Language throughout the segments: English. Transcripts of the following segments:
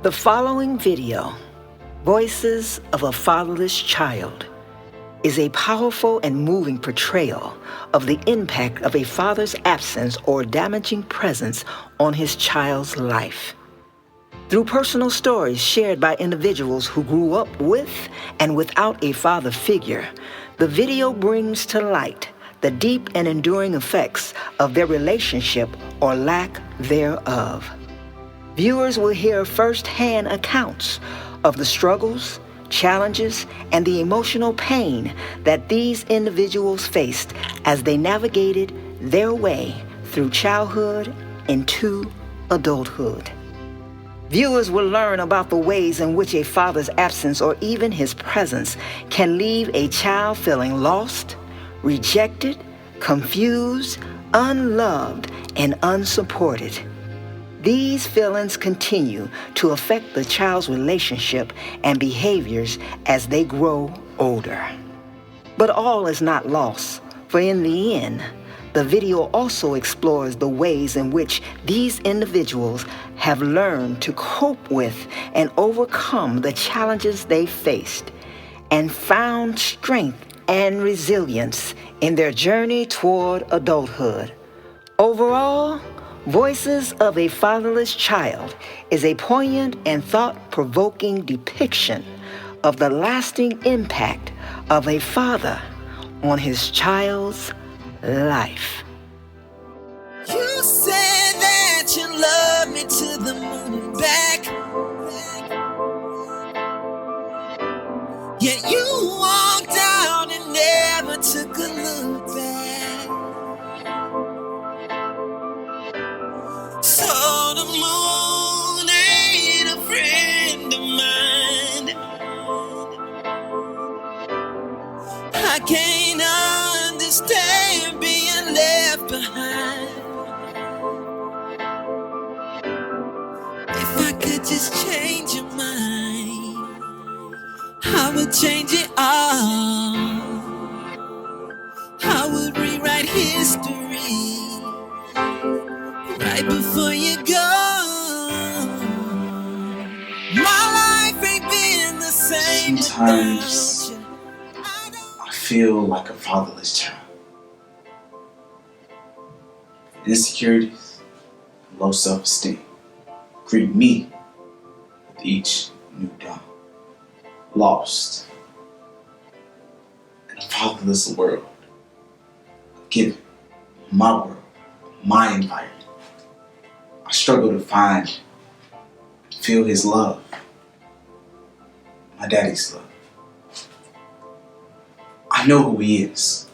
The following video, Voices of a Fatherless Child, is a powerful and moving portrayal of the impact of a father's absence or damaging presence on his child's life. Through personal stories shared by individuals who grew up with and without a father figure, the video brings to light the deep and enduring effects of their relationship or lack thereof. Viewers will hear firsthand accounts of the struggles, challenges, and the emotional pain that these individuals faced as they navigated their way through childhood into adulthood. Viewers will learn about the ways in which a father's absence or even his presence can leave a child feeling lost, rejected, confused, unloved, and unsupported. These feelings continue to affect the child's relationship and behaviors as they grow older. But all is not lost, for in the end, the video also explores the ways in which these individuals have learned to cope with and overcome the challenges they faced and found strength and resilience in their journey toward adulthood. Overall, Voices of a Fatherless Child is a poignant and thought-provoking depiction of the lasting impact of a father on his child's life. You said that you love me to the moon and back, yet you walked out and never took a look back. So the moon ain't a friend of mine. I can't understand being left behind. If I could just change your mind, I would change it all. I would rewrite history right before you go. My life ain't been the same. Sometimes I feel like a fatherless child. Insecurities and low self-esteem greet me with each new dawn. Lost in a fatherless world. Given my world, my environment, I struggle to find and feel his love, my daddy's love. I know who he is,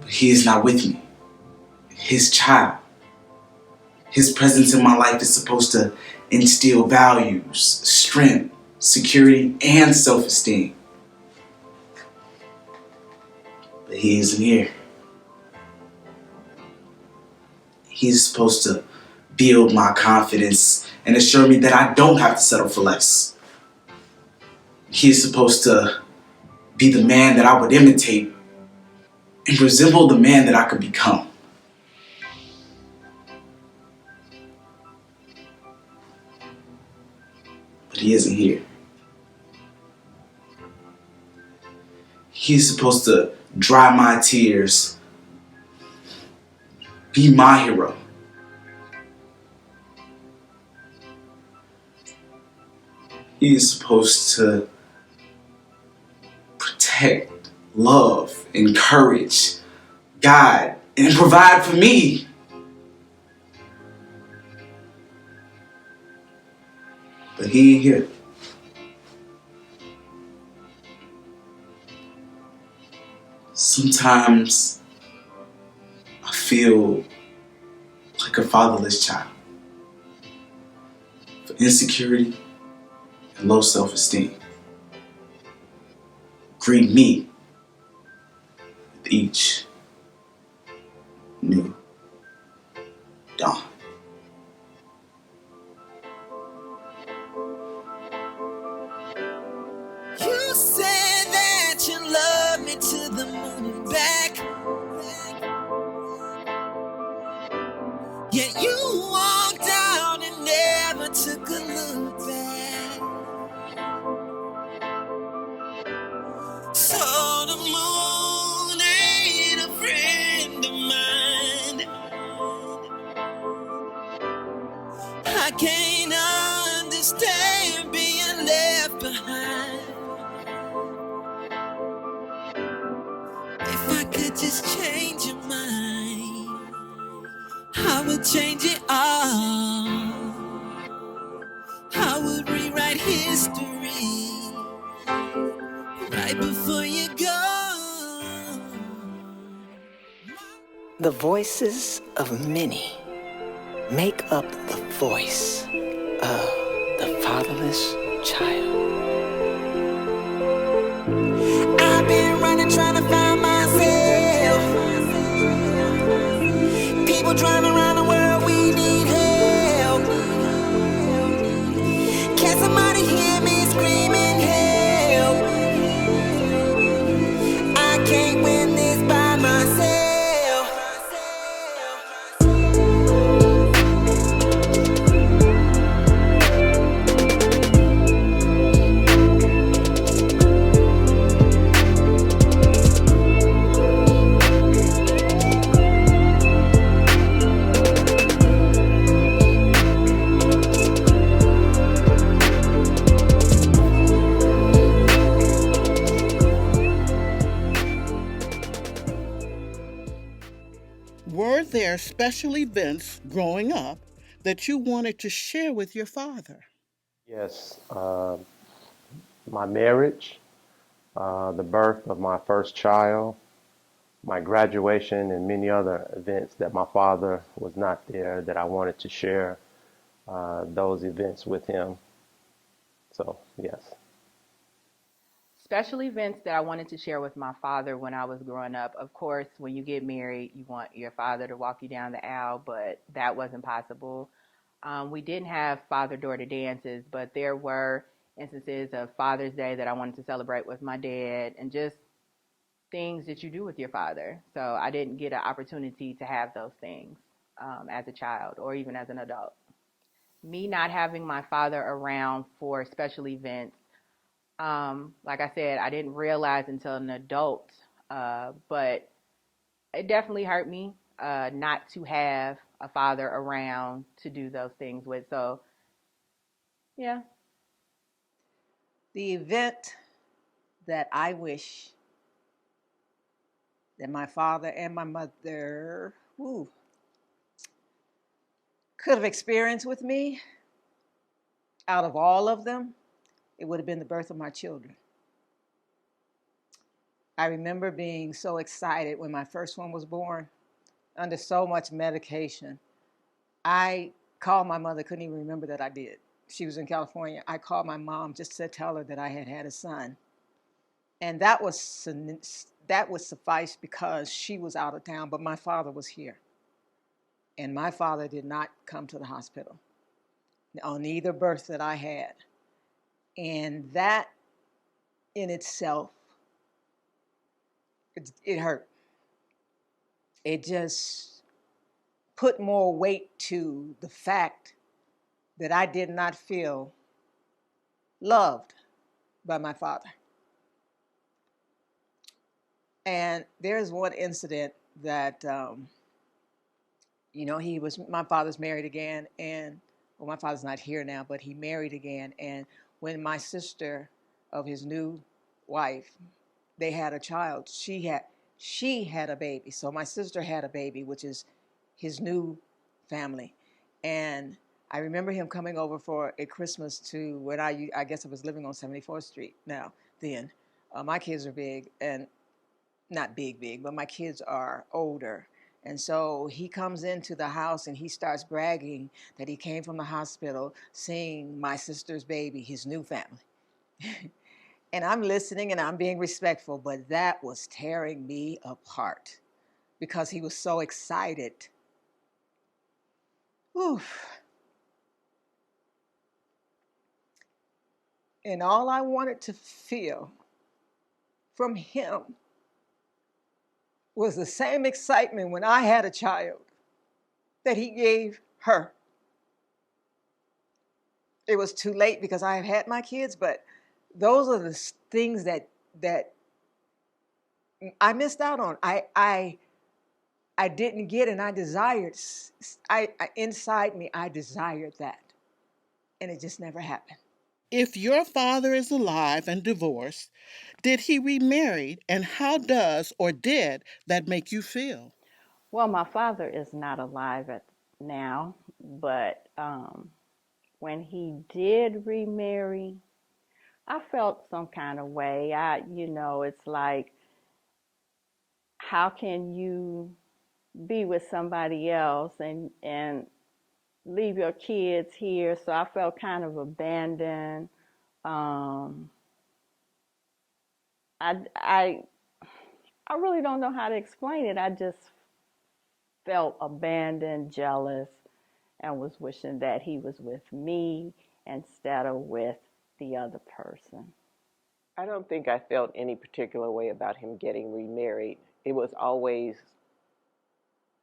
but he is not with me. His child. His presence in my life is supposed to instill values, strength, security, and self-esteem. But he isn't here. He's supposed to build my confidence and assure me that I don't have to settle for less. He's supposed to be the man that I would imitate and resemble the man that I could become. But he isn't here. He's supposed to dry my tears, be my hero. He is supposed to protect, love, encourage, guide, and provide for me. But he ain't here. Sometimes I feel like a fatherless child. For insecurity and low self-esteem greet me with each new dawn. You said that you love me to the moon and back, yet you walked out and never took a look. just change your mind, I would change it all. I would rewrite history right before you go. The voices of many make up the voice of the fatherless child. I've been running, trying to find myself. People driving around the world, we need help. Can somebody hear me screaming help? I can't win this by myself. Were there special events growing up that you wanted to share with your father? Yes, my marriage, the birth of my first child, my graduation, and many other events that my father was not there that I wanted to share those events with him. So, yes. Special events that I wanted to share with my father when I was growing up. Of course, when you get married, you want your father to walk you down the aisle, but that wasn't possible. We didn't have father-daughter dances, but there were instances of Father's Day that I wanted to celebrate with my dad and just things that you do with your father. So I didn't get an opportunity to have those things as a child or even as an adult. Me not having my father around for special events, like I said, I didn't realize until an adult, but it definitely hurt me not to have a father around to do those things with. So, yeah. The event that I wish that my father and my mother could have experienced with me, out of all of them, it would have been the birth of my children. I remember being so excited when my first one was born, under so much medication. I called my mother, couldn't even remember that I did. She was in California. I called my mom just to tell her that I had had a son. And that would suffice because she was out of town, but my father was here. And my father did not come to the hospital on either birth that I had. And that in itself, it hurt. It just put more weight to the fact that I did not feel loved by my father. And there's one incident that, my father's married again, and, well, my father's not here now, but he married again. And when my sister of his new wife, they had a child, she had a baby. So my sister had a baby, which is his new family. And I remember him coming over for a Christmas to when I guess I was living on 74th Street now then. My kids are big, and not big, but my kids are older. And so he comes into the house and he starts bragging that he came from the hospital seeing my sister's baby, his new family. And I'm listening and I'm being respectful, but that was tearing me apart because he was so excited. Oof. And all I wanted to feel from him was the same excitement when I had a child that he gave her. It was too late because I have had my kids, but those are the things that I missed out on. I didn't get, and I desired. Inside me, I desired that, and it just never happened. If your father is alive and divorced, did he remarry, and how does or did that make you feel? Well, my father is not alive now, but when he did remarry, I felt some kind of way. It's like, how can you be with somebody else and leave your kids here? So I felt kind of abandoned. Um, I, I, I really don't know how to explain it. I just felt abandoned, jealous, and was wishing that he was with me instead of with the other person. I don't think I felt any particular way about him getting remarried. It was always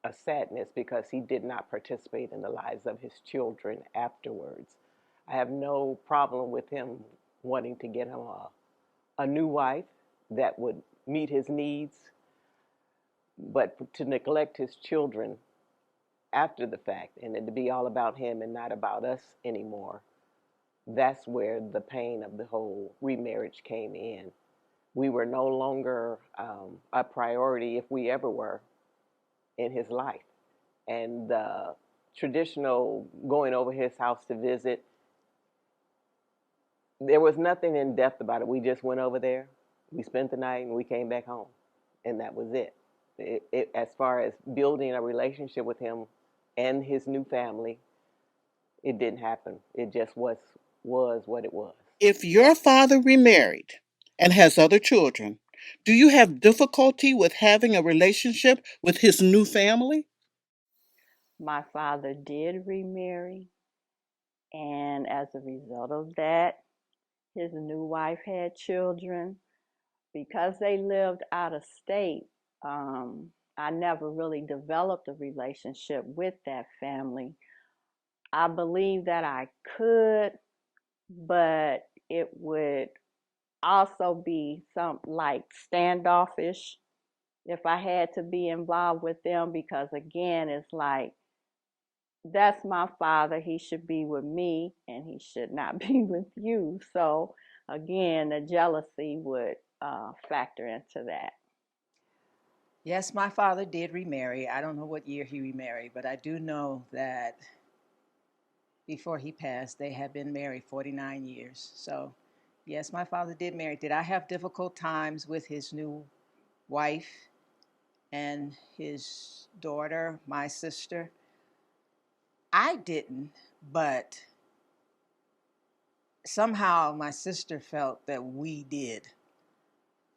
a sadness because he did not participate in the lives of his children afterwards. I have no problem with him wanting to get him a new wife that would meet his needs, but to neglect his children after the fact and it to be all about him and not about us anymore, that's where the pain of the whole remarriage came in. We were no longer a priority, if we ever were, in his life. And the traditional going over his house to visit, there was nothing in depth about it. We just went over there, we spent the night, and we came back home. And that was it. As far as building a relationship with him and his new family, it didn't happen. It just was what it was. If your father remarried and has other children, do you have difficulty with having a relationship with his new family? My father did remarry, and as a result of that, his new wife had children. Because they lived out of state, I never really developed a relationship with that family. I believe that I could, but it would also be some like standoffish if I had to be involved with them, because again, it's like, that's my father. He should be with me and he should not be with you. So again, the jealousy would factor into that. Yes, my father did remarry. I don't know what year he remarried, but I do know that before he passed, they had been married 49 years. So, yes, my father did marry. Did I have difficult times with his new wife and his daughter, my sister? I didn't, but somehow my sister felt that we did.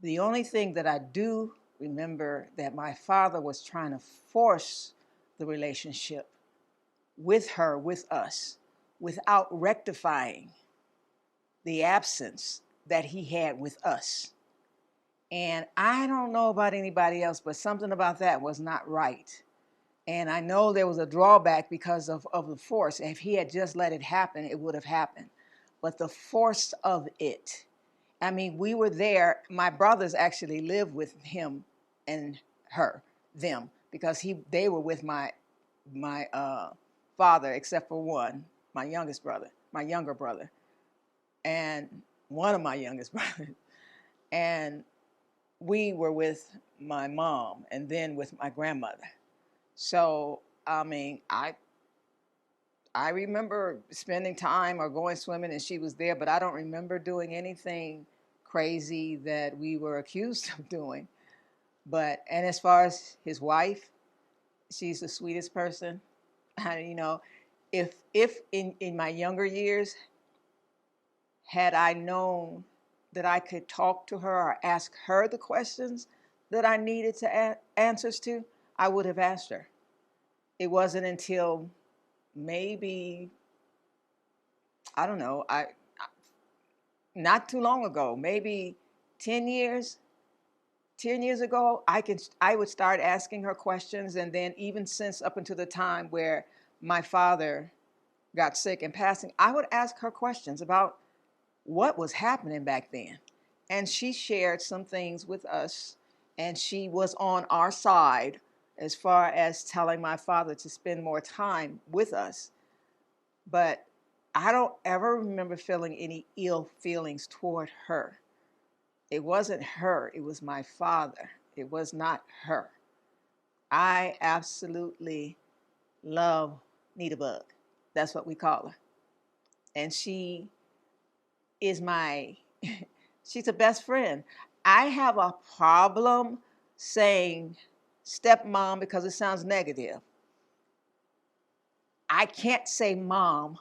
The only thing that I do remember that my father was trying to force the relationship with her, with us, without rectifying the absence that he had with us. And I don't know about anybody else, but something about that was not right. And I know there was a drawback because of the force. If he had just let it happen, it would have happened. But the force of it, I mean, we were there. My brothers actually lived with him and her, them, because they were with my father, except for one, my younger brother, and one of my youngest brothers. And we were with my mom and then with my grandmother. So, I mean, I remember spending time or going swimming and she was there, but I don't remember doing anything crazy that we were accused of doing. And as far as his wife, she's the sweetest person. And, if in my younger years, had I known that I could talk to her or ask her the questions that I needed to answers to, I would have asked her. It wasn't until maybe, I don't know, not too long ago, maybe 10 years, 10 years ago, I would start asking her questions. And then even since up until the time where my father got sick and passing, I would ask her questions about what was happening back then. And she shared some things with us, and she was on our side as far as telling my father to spend more time with us. But I don't ever remember feeling any ill feelings toward her. It wasn't her, it was my father. It was not her. I absolutely love Nita Bug. That's what we call her. And she is she's a best friend. I have a problem saying stepmom because it sounds negative. I can't say mom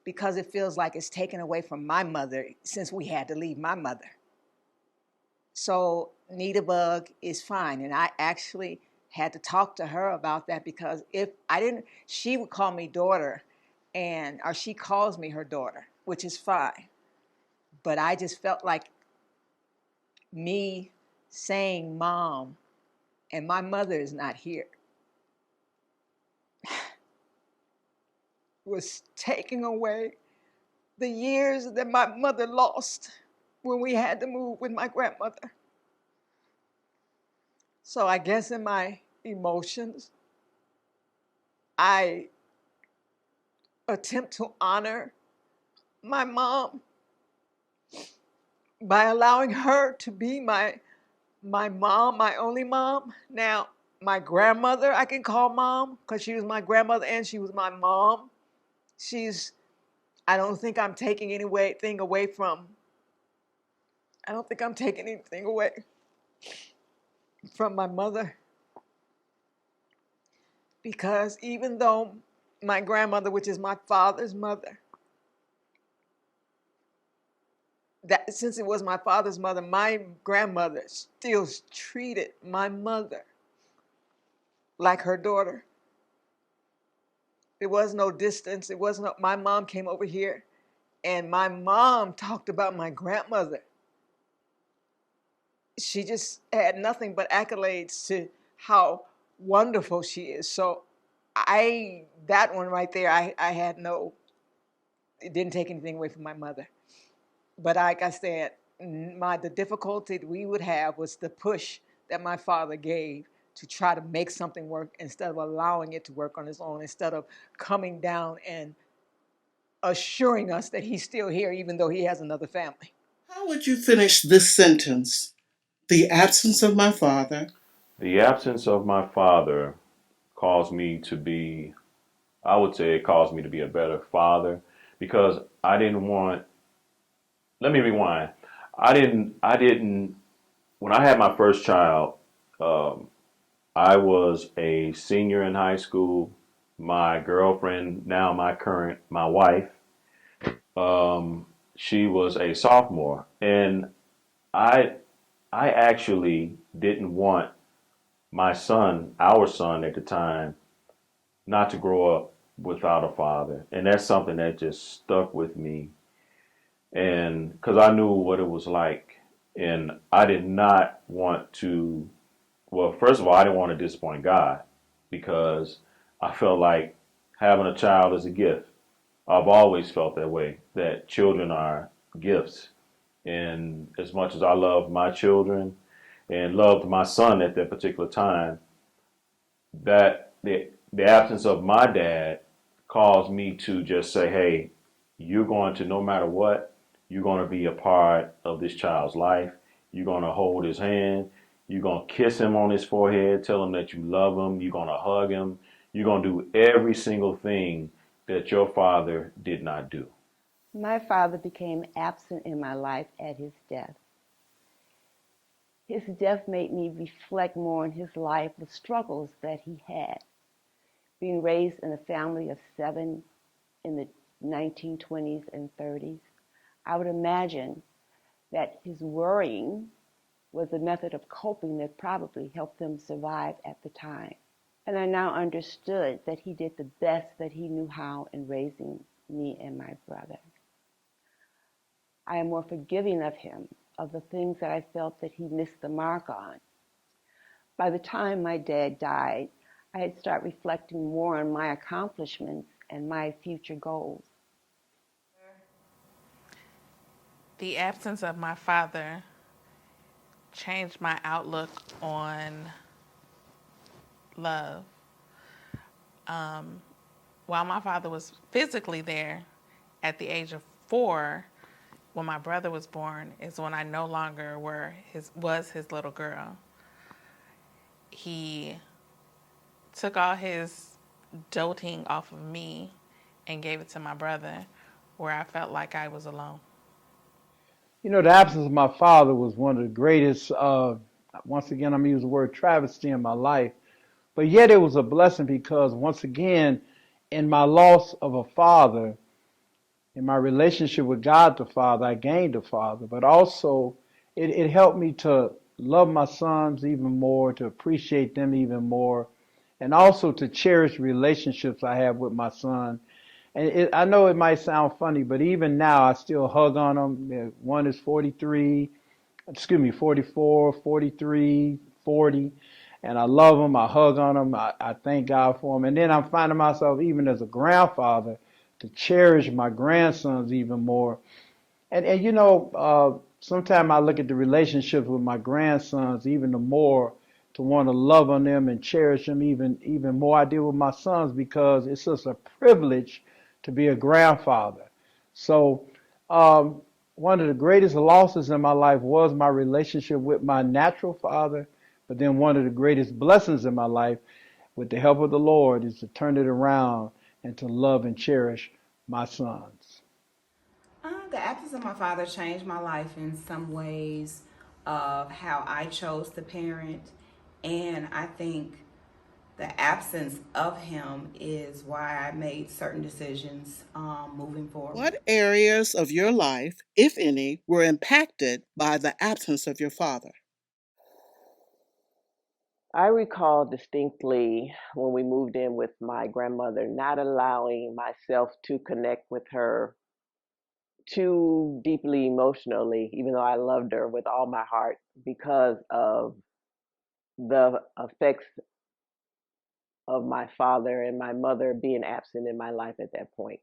because it feels like it's taken away from my mother since we had to leave my mother. So Nita Bug is fine. And I actually had to talk to her about that because if I didn't, she would call me daughter or she calls me her daughter, which is fine. But I just felt like me saying mom and my mother is not here was taking away the years that my mother lost when we had to move with my grandmother. So I guess in my emotions, I attempt to honor my mom by allowing her to be my mom, my only mom. Now, my grandmother I can call mom because she was my grandmother and she was my mom. I don't think I'm taking anything away from, I don't think I'm taking anything away from my mother. Because even though my grandmother, which is my father's mother, that since it was my father's mother, my grandmother still treated my mother like her daughter. There was no distance. It was no, my mom came over here and my mom talked about my grandmother. She just had nothing but accolades to how wonderful she is. So that one right there, I had it didn't take anything away from my mother. But like I said, the difficulty that we would have was the push that my father gave to try to make something work instead of allowing it to work on its own, instead of coming down and assuring us that he's still here even though he has another family. How would you finish this sentence? The absence of my father. The absence of my father caused me to be, I would say it caused me to be a better father because I didn't want, let me rewind. When I had my first child, um, I was a senior in high school. My girlfriend, now my wife, um, she was a sophomore. And I, I actually didn't want our son at the time, not to grow up without a father. And that's something that just stuck with me. And because I knew what it was like. And I did not want to, well, first of all, I didn't want to disappoint God because I felt like having a child is a gift. I've always felt that way, that children are gifts. And as much as I love my children and loved my son at that particular time, that the absence of my dad caused me to just say, hey, you're going to, no matter what, you're going to be a part of this child's life. You're going to hold his hand. You're going to kiss him on his forehead, tell him that you love him. You're going to hug him. You're going to do every single thing that your father did not do. My father became absent in my life at his death. His death made me reflect more on his life, the struggles that he had. Being raised in a family of 7 in the 1920s and 30s, I would imagine that his worrying was a method of coping that probably helped them survive at the time. And I now understood that he did the best that he knew how in raising me and my brother. I am more forgiving of him, of the things that I felt that he missed the mark on. By the time my dad died, I had started reflecting more on my accomplishments and my future goals. The absence of my father changed my outlook on love. While my father was physically there at the age of 4, when my brother was born, is when I no longer was his little girl. He took all his doting off of me and gave it to my brother, where I felt like I was alone. You know, the absence of my father was one of the greatest, once again, I'm going to use the word travesty in my life. But yet it was a blessing because, once again, in my loss of a father, in my relationship with God the Father, I gained a father. But also, it helped me to love my sons even more, to appreciate them even more, and also to cherish relationships I have with my son. And I know it might sound funny, but even now I still hug on them. One is 43, 44, 43, 40, and I love them. I hug on them. I thank God for them. And then I'm finding myself, even as a grandfather, to cherish my grandsons even more. And you know, sometimes I look at the relationships with my grandsons even the more, to want to love on them and cherish them even more I do with my sons, because it's just a privilege to be a grandfather. So um, one of the greatest losses in my life was my relationship with my natural father, but then one of the greatest blessings in my life, with the help of the Lord, is to turn it around and to love and cherish my sons. The absence of my father changed my life in some ways of how I chose to parent. And I think the absence of him is why I made certain decisions moving forward. What areas of your life, if any, were impacted by the absence of your father? I recall distinctly when we moved in with my grandmother, not allowing myself to connect with her too deeply emotionally, even though I loved her with all my heart, because of the effects of my father and my mother being absent in my life at that point.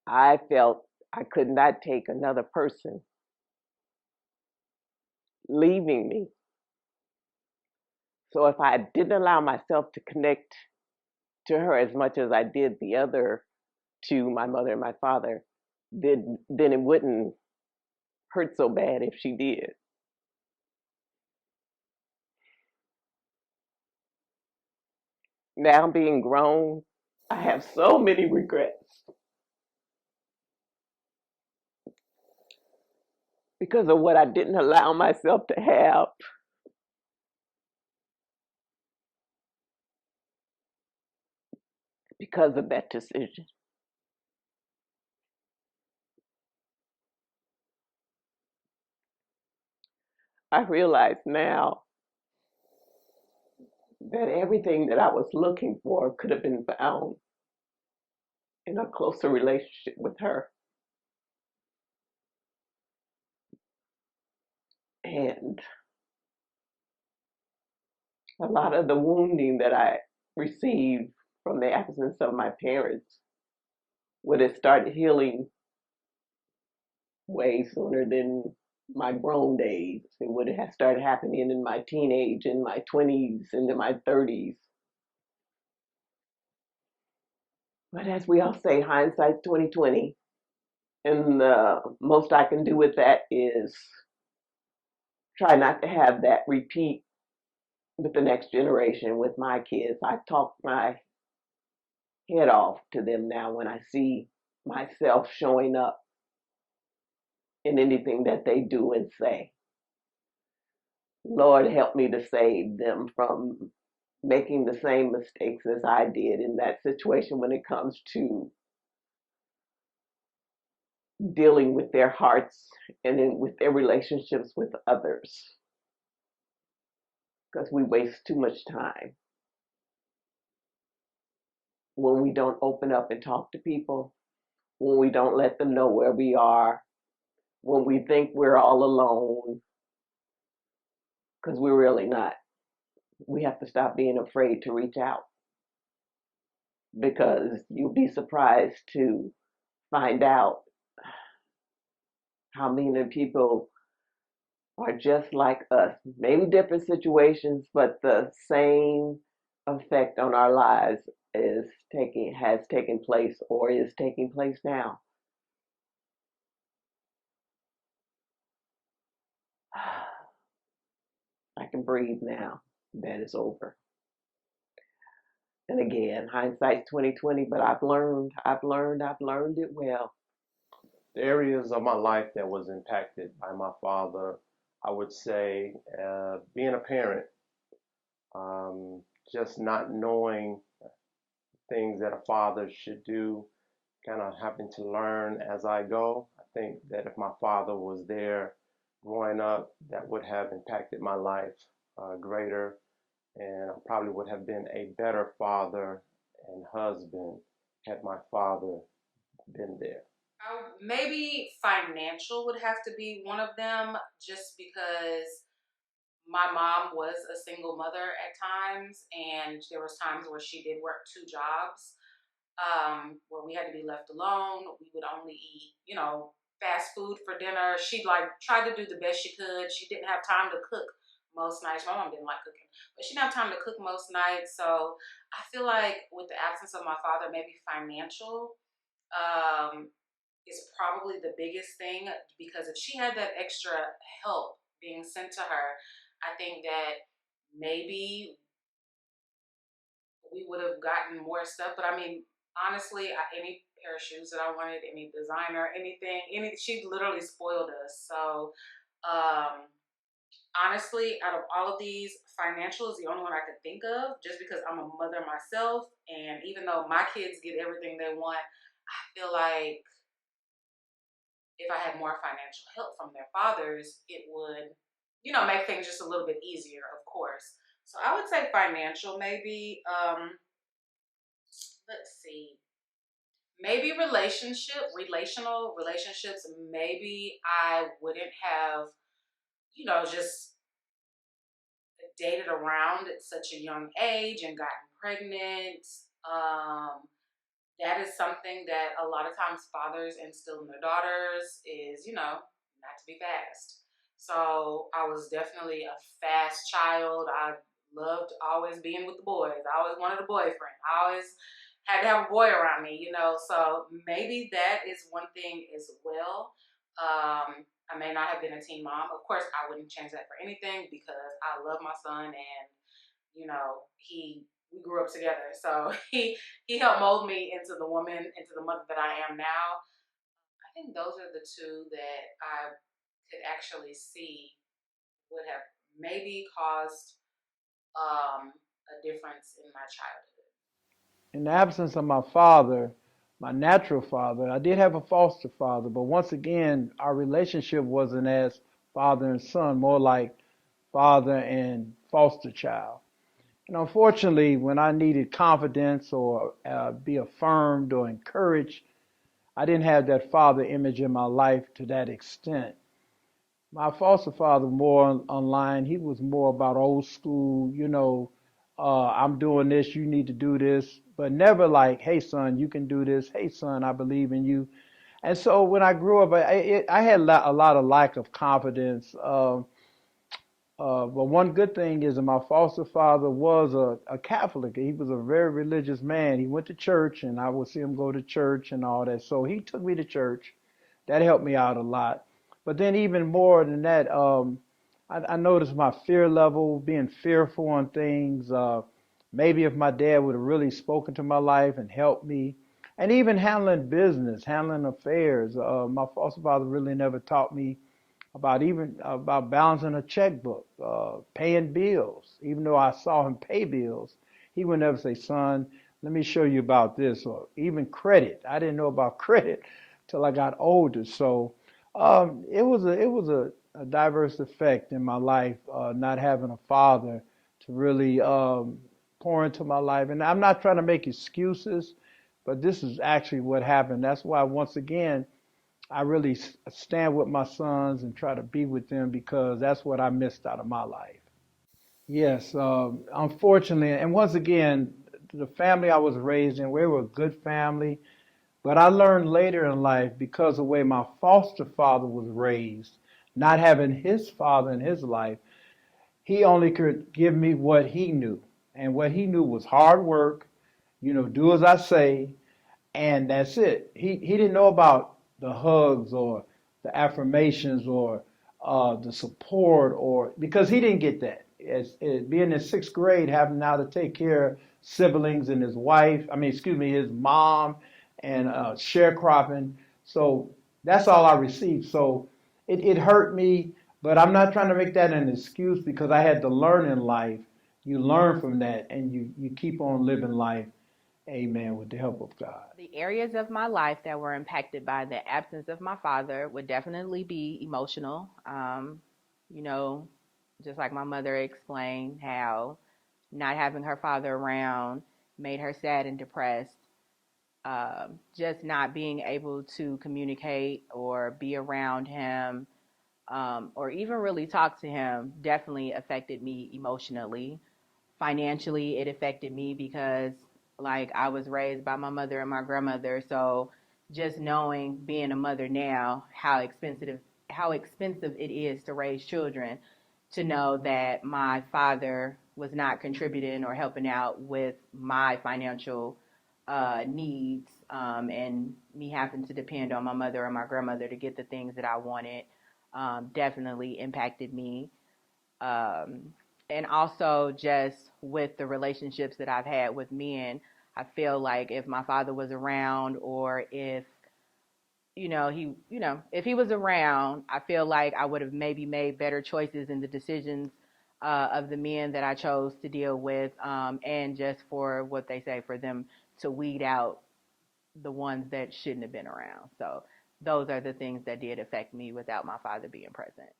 I felt I could not take another person leaving me. So if I didn't allow myself to connect to her as much as I did the other two, my mother and my father, then it wouldn't hurt so bad if she did. Now being grown, I have so many regrets because of what I didn't allow myself to have, because of that decision. I realize now that everything that I was looking for could have been found in a closer relationship with her. And a lot of the wounding that I received from the absence of my parents would have started healing way sooner than my grown days. It would have started happening in my teenage, in my 20s, into my 30s. But as we all say, hindsight's 2020. And the most I can do with that is try not to have that repeat with the next generation, with my kids. I talk my head off to them now when I see myself showing up in anything that they do and say. Lord, help me to save them from making the same mistakes as I did in that situation when it comes to dealing with their hearts and with their relationships with others. Because we waste too much time when we don't open up and talk to people, when we don't let them know where we are, when we think we're all alone, because we're really not. We have to stop being afraid to reach out, because you'll be surprised to find out how many people are just like us. Maybe different situations, but the same effect on our lives has taken place or is taking place now. I can breathe now. That is over. And again, hindsight's 2020, but I've learned it well. The areas of my life that was impacted by my father, I would say, being a parent, um, just not knowing things that a father should do, kind of having to learn as I go. I think that if my father was there growing up, that would have impacted my life greater, and I probably would have been a better father and husband had my father been there. Maybe financial would have to be one of them, just because my mom was a single mother at times, and there was times where she did work two jobs, where we had to be left alone. We would only eat, fast food for dinner. She like tried to do the best she could. She didn't have time to cook most nights. My mom didn't like cooking, but she didn't have time to cook most nights. So I feel like with the absence of my father, maybe financial um, is probably the biggest thing, because if she had that extra help being sent to her, I think that maybe we would have gotten more stuff. But I mean, honestly, any pair of shoes that I wanted, any designer, anything, she literally spoiled us. So, honestly, out of all of these, financial is the only one I could think of, just because I'm a mother myself. And even though my kids get everything they want, I feel like if I had more financial help from their fathers, it would, make things just a little bit easier, of course. So I would say financial, maybe. Let's see. Maybe relational relationships. Maybe I wouldn't have, just dated around at such a young age and gotten pregnant. Um, that is something that a lot of times fathers instill in their daughters is, not to be fast. So I was definitely a fast child. I loved always being with the boys. I always wanted a boyfriend. I always had to have a boy around me. So maybe that is one thing as well. I may not have been a teen mom. Of course, I wouldn't change that for anything, because I love my son, and we grew up together. So he helped mold me into the mother that I am now. I think those are the two that I could actually see would have maybe caused a difference in my childhood. In the absence of my father, my natural father, I did have a foster father, but once again, our relationship wasn't as father and son, more like father and foster child. And unfortunately, when I needed confidence or be affirmed or encouraged, I didn't have that father image in my life to that extent. My foster father more online. He was more about old school, I'm doing this, you need to do this, but never like, hey son, you can do this. Hey son, I believe in you. And so when I grew up, I had a lot of lack of confidence. But one good thing is that my foster father was a Catholic. He was a very religious man. He went to church, and I would see him go to church and all that. So he took me to church. That helped me out a lot. But then even more than that, I noticed my fear level, being fearful on things. Maybe if my dad would have really spoken to my life and helped me, and even handling business, handling affairs. My foster father really never taught me about balancing a checkbook, paying bills. Even though I saw him pay bills, he would never say, "Son, let me show you about this," or even credit. I didn't know about credit till I got older. So it was a diverse effect in my life, not having a father to really pour into my life. And I'm not trying to make excuses, but this is actually what happened. That's why once again I really stand with my sons and try to be with them because that's what I missed out of my life. Yes, unfortunately, and once again, the family I was raised in, we were a good family, but I learned later in life because of the way my foster father was raised, not having his father in his life, he only could give me what he knew. And what he knew was hard work, do as I say, and that's it. He didn't know about the hugs or the affirmations or the support, or because he didn't get that. As being in sixth grade, having now to take care of siblings and his wife, I mean, excuse me, his mom, and sharecropping. So that's all I received. So it hurt me, but I'm not trying to make that an excuse because I had to learn in life. You learn from that and you keep on living life, amen, with the help of God. The areas of my life that were impacted by the absence of my father would definitely be emotional. You know, just like my mother explained, how not having her father around made her sad and depressed. Just not being able to communicate or be around him, or even really talk to him definitely affected me emotionally. Financially, it affected me because, like, I was raised by my mother and my grandmother. So just knowing, being a mother now, how expensive it is to raise children, to know that my father was not contributing or helping out with my financial needs, and me having to depend on my mother and my grandmother to get the things that I wanted, definitely impacted me. And also just with the relationships that I've had with men, I feel like if my father was around, or if if he was around, I feel like I would have maybe made better choices in the decisions of the men that I chose to deal with, and just for what they say, for them to weed out the ones that shouldn't have been around. So those are the things that did affect me without my father being present.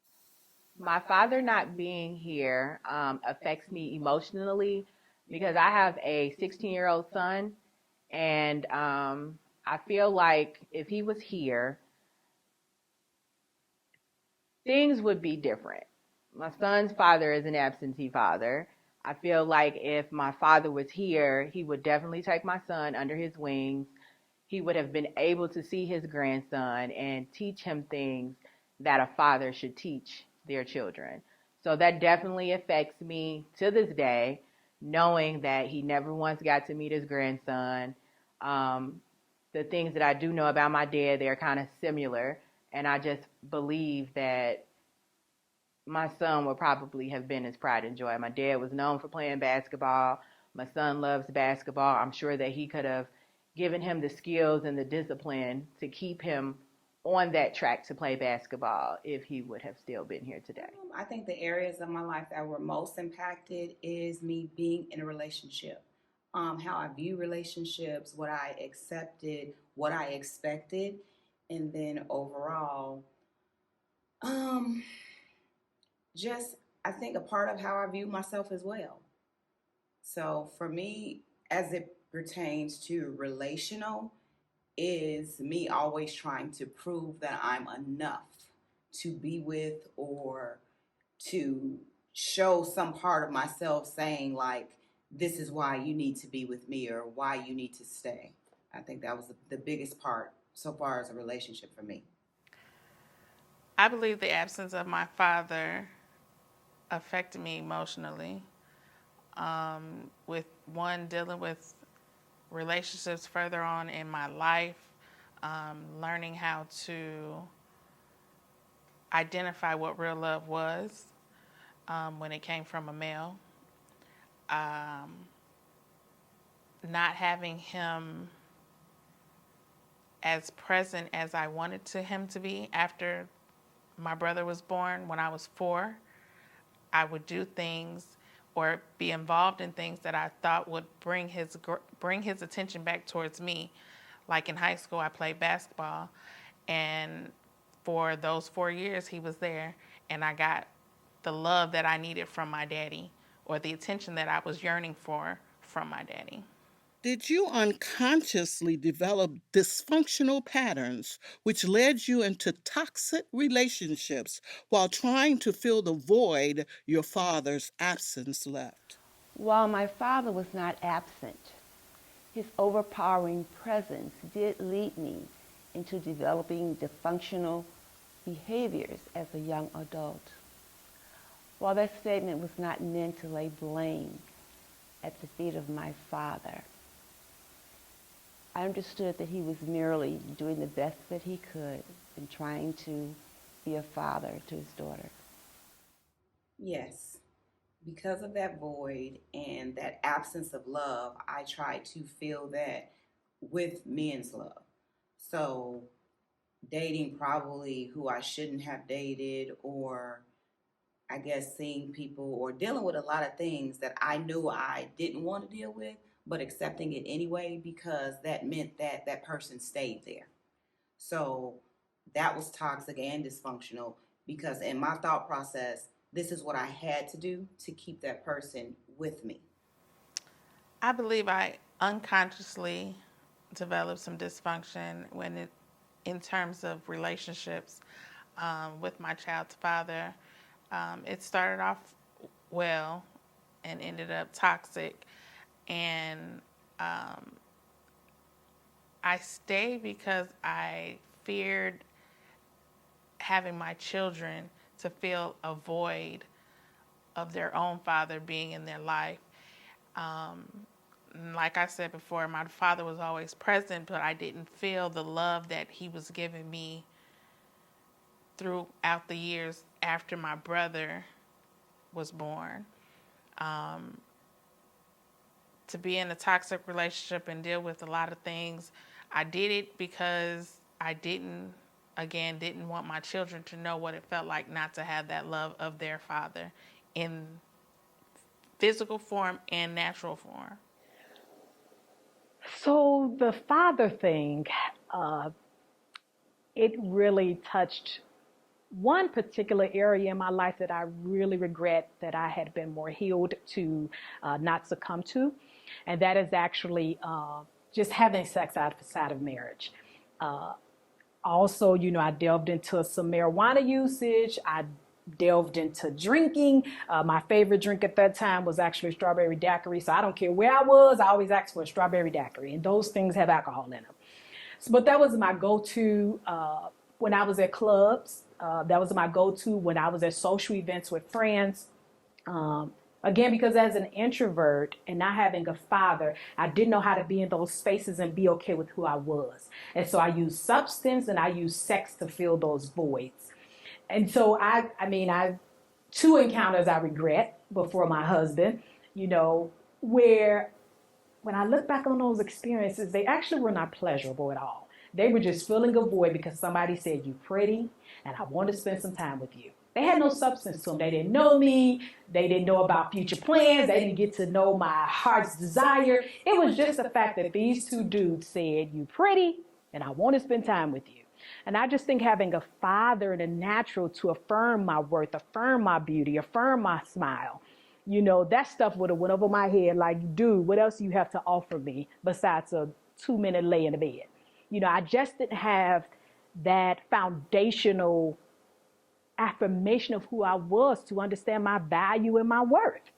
My father not being here affects me emotionally because I have a 16-year-old son, and I feel like if he was here, things would be different. My son's father is an absentee father. I feel like if my father was here, he would definitely take my son under his wings. He would have been able to see his grandson and teach him things that a father should teach their children. So that definitely affects me to this day, knowing that he never once got to meet his grandson. Um, the things that I do know about my dad, they're kind of similar. And I just believe that my son would probably have been his pride and joy. My dad was known for playing basketball. My son loves basketball. I'm sure that he could have given him the skills and the discipline to keep him on that track to play basketball if he would have still been here today. I think the areas of my life that were most impacted is me being in a relationship. How I view relationships, what I accepted, what I expected, and then overall, um, just I think a part of how I view myself as well. So for me, as it pertains to relational, is me always trying to prove that I'm enough to be with, or to show some part of myself saying, like, this is why you need to be with me, or why you need to stay. I think that was the biggest part so far as a relationship for me. I believe the absence of my father affected me emotionally. With one, dealing with relationships further on in my life, learning how to identify what real love was when it came from a male, not having him as present as I wanted him to be after my brother was born. When I was 4, I would do things or be involved in things that I thought would bring his attention back towards me. Like in high school, I played basketball, and for those 4 years, he was there, and I got the love that I needed from my daddy, or the attention that I was yearning for from my daddy. Did you unconsciously develop dysfunctional patterns which led you into toxic relationships while trying to fill the void your father's absence left? While my father was not absent, his overpowering presence did lead me into developing dysfunctional behaviors as a young adult. While that statement was not meant to lay blame at the feet of my father, I understood that he was merely doing the best that he could and trying to be a father to his daughter? Yes. Because of that void and that absence of love, I try to fill that with men's love. So, dating probably who I shouldn't have dated, or I guess seeing people or dealing with a lot of things that I knew I didn't want to deal with, but accepting it anyway because that meant that that person stayed there. So that was toxic and dysfunctional because in my thought process, this is what I had to do to keep that person with me. I believe I unconsciously developed some dysfunction in terms of relationships with my child's father. It started off well and ended up toxic, and I stayed because I feared having my children to feel a void of their own father being in their life. Like I said before, my father was always present, but I didn't feel the love that he was giving me throughout the years after my brother was born. To be in a toxic relationship and deal with a lot of things, I did it because I didn't want my children to know what it felt like not to have that love of their father in physical form and natural form. So the father thing, uh, it really touched one particular area in my life that I really regret that I had been more healed to not succumb to, and that is actually just having sex outside of marriage. Also, I delved into some marijuana usage. I delved into drinking. My favorite drink at that time was actually strawberry daiquiri. So I don't care where I was, I always asked for a strawberry daiquiri, and those things have alcohol in them. So, but that was my go-to when I was at clubs. That was my go-to when I was at social events with friends. Um, Again, because as an introvert and not having a father, I didn't know how to be in those spaces and be okay with who I was. And so I used substance and I used sex to fill those voids. And so I two encounters I regret before my husband, where when I look back on those experiences, they actually were not pleasurable at all. They were just filling a void because somebody said, "You pretty, and I want to spend some time with you." They had no substance to them. They didn't know me. They didn't know about future plans. They didn't get to know my heart's desire. It was just the fact that these two dudes said, "You pretty, and I want to spend time with you." And I just think having a father and a natural to affirm my worth, affirm my beauty, affirm my smile, that stuff would have went over my head like, dude, what else do you have to offer me besides a 2-minute lay in the bed? I just didn't have that foundational affirmation of who I was to understand my value and my worth.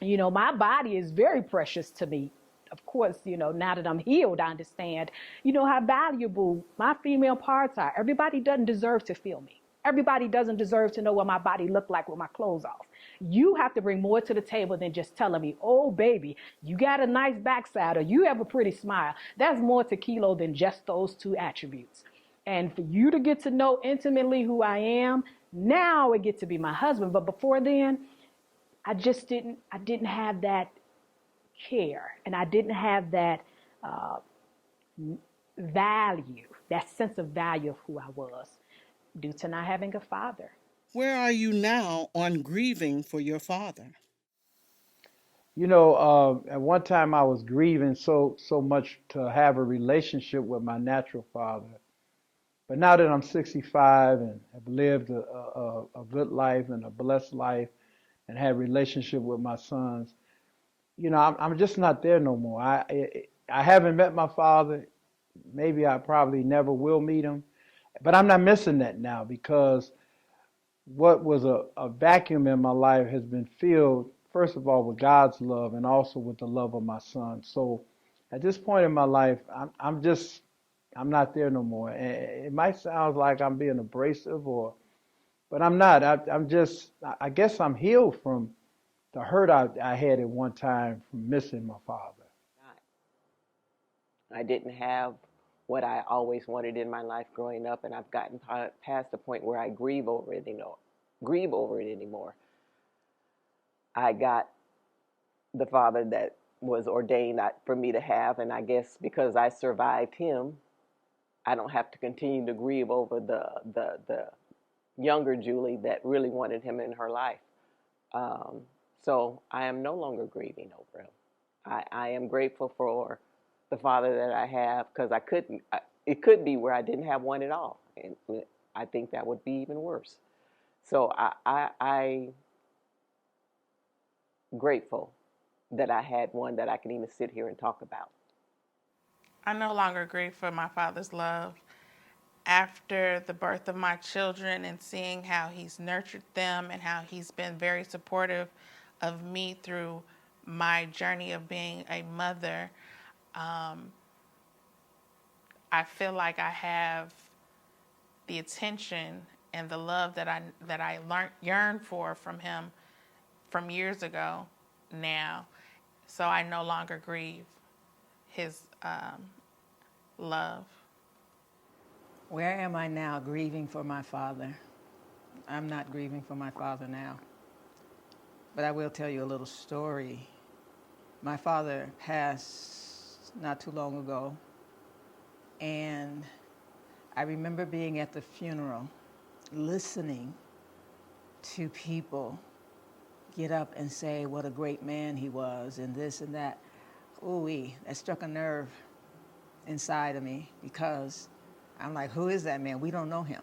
My body is very precious to me. Of course, now that I'm healed, I understand, how valuable my female parts are. Everybody doesn't deserve to feel me. Everybody doesn't deserve to know what my body looked like with my clothes off. You have to bring more to the table than just telling me, "Oh, baby, you got a nice backside," or "You have a pretty smile." That's more to kilo than just those two attributes. And for you to get to know intimately who I am, now it gets to be my husband. But before then, I didn't have that care, and I didn't have that uh, value, that sense of value of who I was due to not having a father. Where are you now on grieving for your father? At one time I was grieving so much to have a relationship with my natural father. But now that I'm 65 and have lived a good life and a blessed life and have a relationship with my sons, I'm just not there no more. I haven't met my father. Maybe I probably never will meet him, but I'm not missing that now because what was a vacuum in my life has been filled, first of all, with God's love and also with the love of my son. So at this point in my life, I'm not there no more. It might sound like I'm being abrasive but I'm not. I guess I'm healed from the hurt I had at one time from missing my father. I didn't have what I always wanted in my life growing up, and I've gotten past the point where I grieve over it anymore. I got the father that was ordained for me to have, and I guess because I survived him, I don't have to continue to grieve over the younger Julie that really wanted him in her life. So I am no longer grieving over him. I am grateful for the father that I have, because it could be where I didn't have one at all, and I think that would be even worse. So I grateful that I had one that I can even sit here and talk about. I no longer grieve for my father's love. After the birth of my children and seeing how he's nurtured them and how he's been very supportive of me through my journey of being a mother, I feel like I have the attention and the love that I yearned for from him from years ago now. So I no longer grieve his love. Where am I now grieving for my father? I'm not grieving for my father now. But I will tell you a little story. My father passed not too long ago, and I remember being at the funeral, listening to people get up and say what a great man he was and this and that. Ooh-wee, that struck a nerve inside of me, because I'm like, who is that man? We don't know him.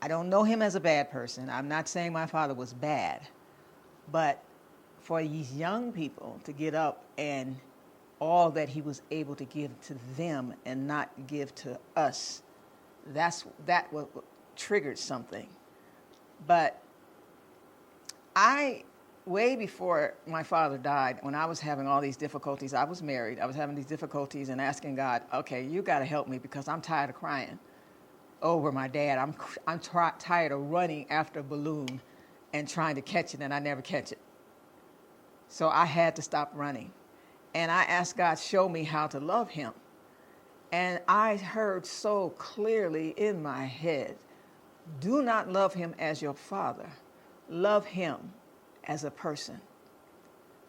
I don't know him as a bad person. I'm not saying my father was bad, but for these young people to get up and all that he was able to give to them and not give to us, that what triggered something. But way before my father died, when I was having all these difficulties, I was married, I was having these difficulties and asking God, okay, you got to help me, because I'm tired of crying over my dad. I'm tired of running after a balloon and trying to catch it, and I never catch it. So I had to stop running. And I asked God, show me how to love him. And I heard so clearly in my head, do not love him as your father. Love him as a person.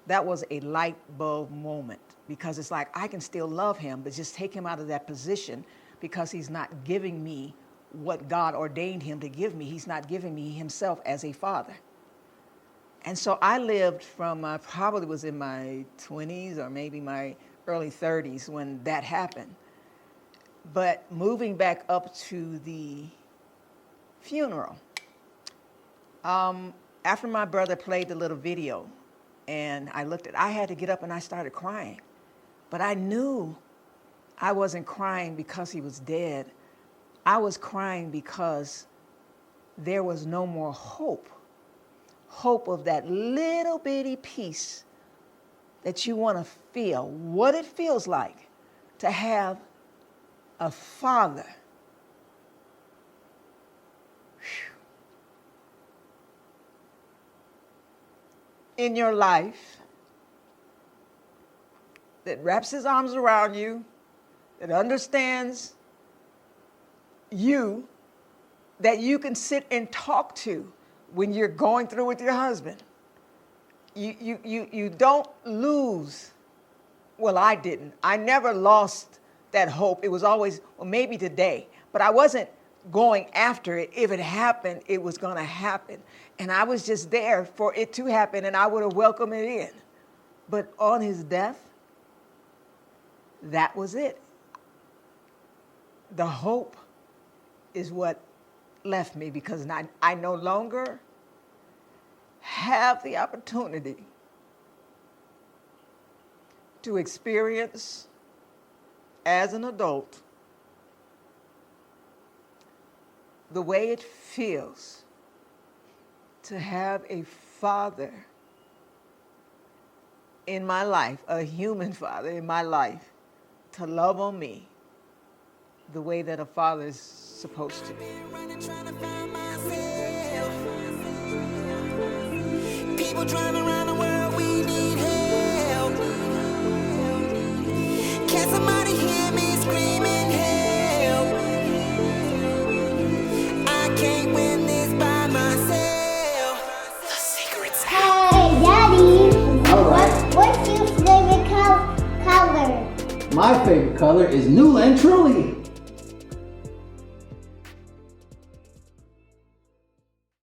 That was a light bulb moment, because it's like, I can still love him, but just take him out of that position, because he's not giving me what God ordained him to give me. He's not giving me himself as a father. And so I lived from, probably was in my 20s or maybe my early 30s when that happened. But moving back up to the funeral, after my brother played the little video and I had to get up and I started crying. But I knew I wasn't crying because he was dead. I was crying because there was no more hope of that little bitty piece that you want to feel, what it feels like to have a father in your life that wraps his arms around you, that understands you, that you can sit and talk to when you're going through with your husband. You don't lose. Well, I didn't. I never lost that hope. It was always, well, maybe today. But I wasn't going after it. If it happened, it was going to happen. And I was just there for it to happen, and I would have welcomed it in. But on his death, that was it. The hope is what left me, because I no longer have the opportunity to experience as an adult the way it feels to have a father in my life, a human father in my life, to love on me the way that a father is supposed to. People driving around the world, we need help. Can somebody hear me screaming? My favorite color is New and Truly.